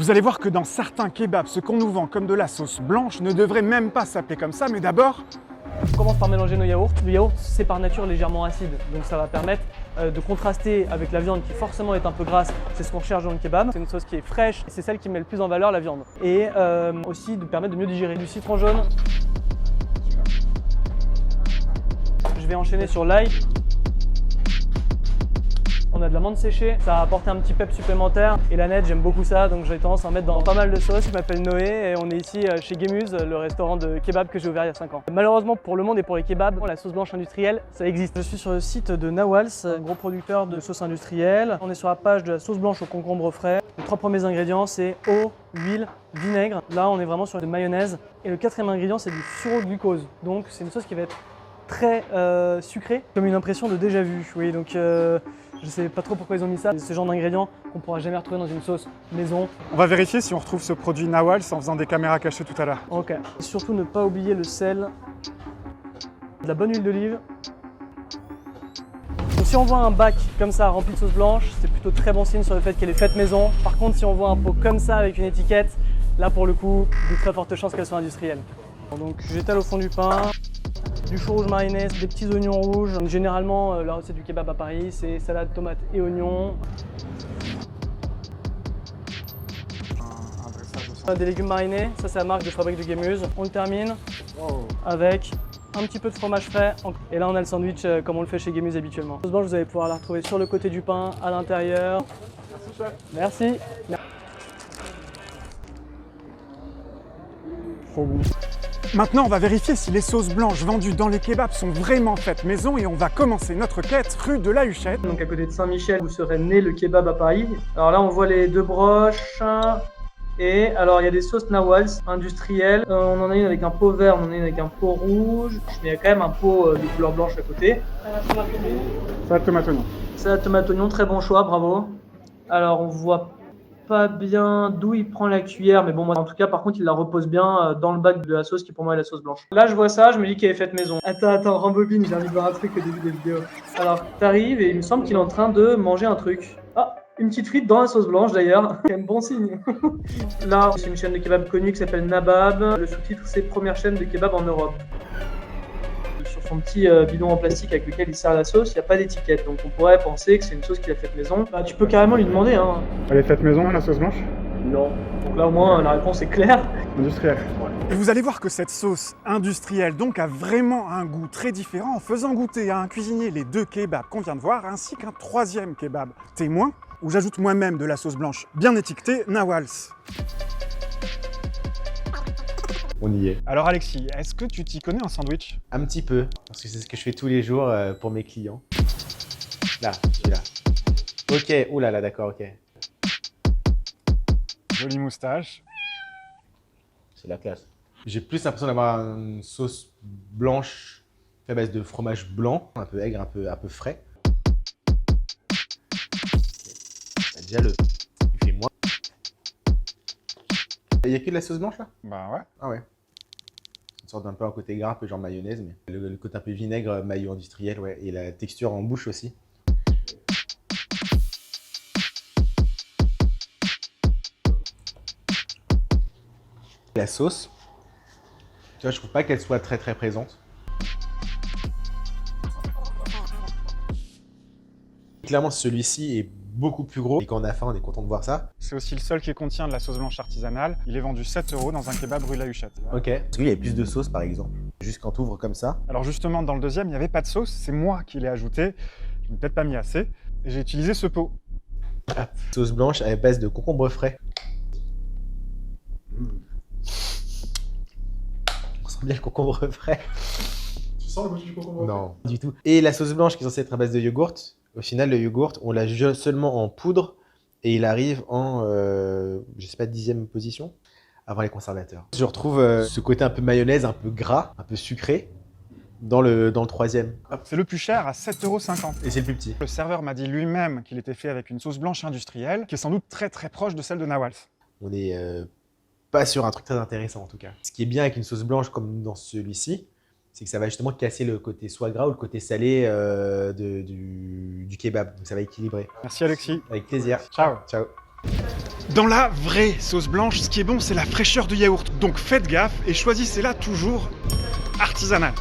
Vous allez voir que dans certains kebabs, ce qu'on nous vend comme de la sauce blanche ne devrait même pas s'appeler comme ça, mais d'abord... On commence par mélanger nos yaourts. Le yaourt, c'est par nature légèrement acide, donc ça va permettre de contraster avec la viande qui forcément est un peu grasse. C'est ce qu'on cherche dans le kebab. C'est une sauce qui est fraîche et c'est celle qui met le plus en valeur la viande. Et aussi de permettre de mieux digérer. Du citron jaune. Je vais enchaîner sur l'ail. On a de la menthe séchée, ça va apporter un petit pep supplémentaire. Et la nette, j'aime beaucoup ça, donc j'ai tendance à en mettre dans pas mal de sauces. Je m'appelle Noé et on est ici chez Gemüse, le restaurant de kebab que j'ai ouvert il y a 5 ans. Malheureusement pour le monde et pour les kebabs, la sauce blanche industrielle, ça existe. Je suis sur le site de Nawals, un gros producteur de sauce industrielle. On est sur la page de la sauce blanche au concombre frais. Les 3 premiers ingrédients, c'est eau, huile, vinaigre. Là, on est vraiment sur de mayonnaise. Et le 4e ingrédient, c'est du sirop de glucose. Donc c'est une sauce qui va être très sucrée, comme une impression de déjà vu. Oui, donc je sais pas trop pourquoi ils ont mis ça. C'est ce genre d'ingrédients qu'on pourra jamais retrouver dans une sauce maison. On va vérifier si on retrouve ce produit Nawals en faisant des caméras cachées tout à l'heure. Ok. Et surtout ne pas oublier le sel, de la bonne huile d'olive. Donc si on voit un bac comme ça rempli de sauce blanche, c'est plutôt très bon signe sur le fait qu'elle est faite maison. Par contre, si on voit un pot comme ça avec une étiquette, là pour le coup, de très fortes chances qu'elle soit industrielle. Donc j'étale au fond du pain. Du chou rouge mariné, des petits oignons rouges. Généralement, la recette du kebab à Paris, c'est salade, tomate et oignons. Des légumes marinés, ça c'est la marque de fabrique de Gemüse. On le termine avec un petit peu de fromage frais. Et là on a le sandwich comme on le fait chez Gemüse habituellement. La sauce blanche, vous allez pouvoir la retrouver sur le côté du pain, à l'intérieur. Merci chef. Merci. Trop bon. Maintenant, on va vérifier si les sauces blanches vendues dans les kebabs sont vraiment faites maison et on va commencer notre quête rue de la Huchette. Donc à côté de Saint-Michel, où serait né le kebab à Paris. Alors là, on voit les 2 broches. Et alors, il y a des sauces Nawals industrielles. On en a une avec un pot vert, on en a une avec un pot rouge. Mais il y a quand même un pot de couleur blanche à côté. Salade tomate oignon. Salade tomate oignon, très bon choix, bravo. Alors, on voit pas bien d'où il prend la cuillère, mais bon, moi, en tout cas, par contre, il la repose bien dans le bac de la sauce qui pour moi est la sauce blanche. Là, je vois ça, je me dis qu'elle est faite maison. Attends, rembobine, j'ai envie de voir un truc au début des vidéos. Alors, t'arrives et il me semble qu'il est en train de manger un truc. Ah, une petite frite dans la sauce blanche d'ailleurs, c'est un bon signe. Là, c'est une chaîne de kebab connue qui s'appelle Nabab. Le sous-titre, c'est première chaîne de kebab en Europe. Sur son petit bidon en plastique avec lequel il sert la sauce, il n'y a pas d'étiquette. Donc on pourrait penser que c'est une sauce qu'il a faite maison. Bah, tu peux carrément lui demander. Hein. Elle est faite maison, la sauce blanche? Non. Donc là au moins la réponse est claire. Industrielle. Et vous allez voir que cette sauce industrielle donc a vraiment un goût très différent en faisant goûter à un cuisinier les 2 kebabs qu'on vient de voir ainsi qu'un 3e kebab témoin où j'ajoute moi-même de la sauce blanche bien étiquetée Nawals. On y est. Alors Alexis, est-ce que tu t'y connais en sandwich? Un petit peu, parce que c'est ce que je fais tous les jours pour mes clients. Là, celui-là. Ok, oulala, d'accord, ok. Jolie moustache. C'est la classe. J'ai plus l'impression d'avoir une sauce blanche à base de fromage blanc, un peu aigre, un peu frais. Okay. Déjà, il fait moins. Il n'y a que de la sauce blanche là? Bah ouais. Ah ouais. Une sorte d'un peu un côté gras, un peu genre mayonnaise, mais le côté un peu vinaigre, maillot industriel, ouais. Et la texture en bouche aussi. La sauce, tu vois, je trouve pas qu'elle soit très présente. Clairement, celui-ci est beaucoup plus gros et quand on a faim, on est content de voir ça. C'est aussi le seul qui contient de la sauce blanche artisanale. Il est vendu 7 € dans un kebab rue de la Huchette. Ok. Parce qu'il y avait plus de sauce par exemple. Juste quand tu ouvres comme ça. Alors justement, dans le 2e, il n'y avait pas de sauce. C'est moi qui l'ai ajouté. Je n'ai peut-être pas mis assez. Et j'ai utilisé ce pot. Ah, sauce blanche à base de concombre frais. On sent bien le concombre frais. Tu sens le goût du concombre? Non, du tout. Et la sauce blanche qui est censée être à base de yogourt, au final, le yogourt, on l'a seulement en poudre et il arrive en, je sais pas, 10e position avant les conservateurs. Je retrouve ce côté un peu mayonnaise, un peu gras, un peu sucré dans le 3e. C'est le plus cher à 7,50 €. Et c'est le plus petit. Le serveur m'a dit lui-même qu'il était fait avec une sauce blanche industrielle qui est sans doute très proche de celle de Nawals. On n'est pas sur un truc très intéressant en tout cas. Ce qui est bien avec une sauce blanche comme dans celui-ci, c'est que ça va justement casser le côté soit gras ou le côté salé du kebab. Donc ça va équilibrer. Merci Alexis. Avec plaisir. Ciao. Ciao. Dans la vraie sauce blanche, ce qui est bon, c'est la fraîcheur du yaourt. Donc faites gaffe et choisissez-la toujours artisanale.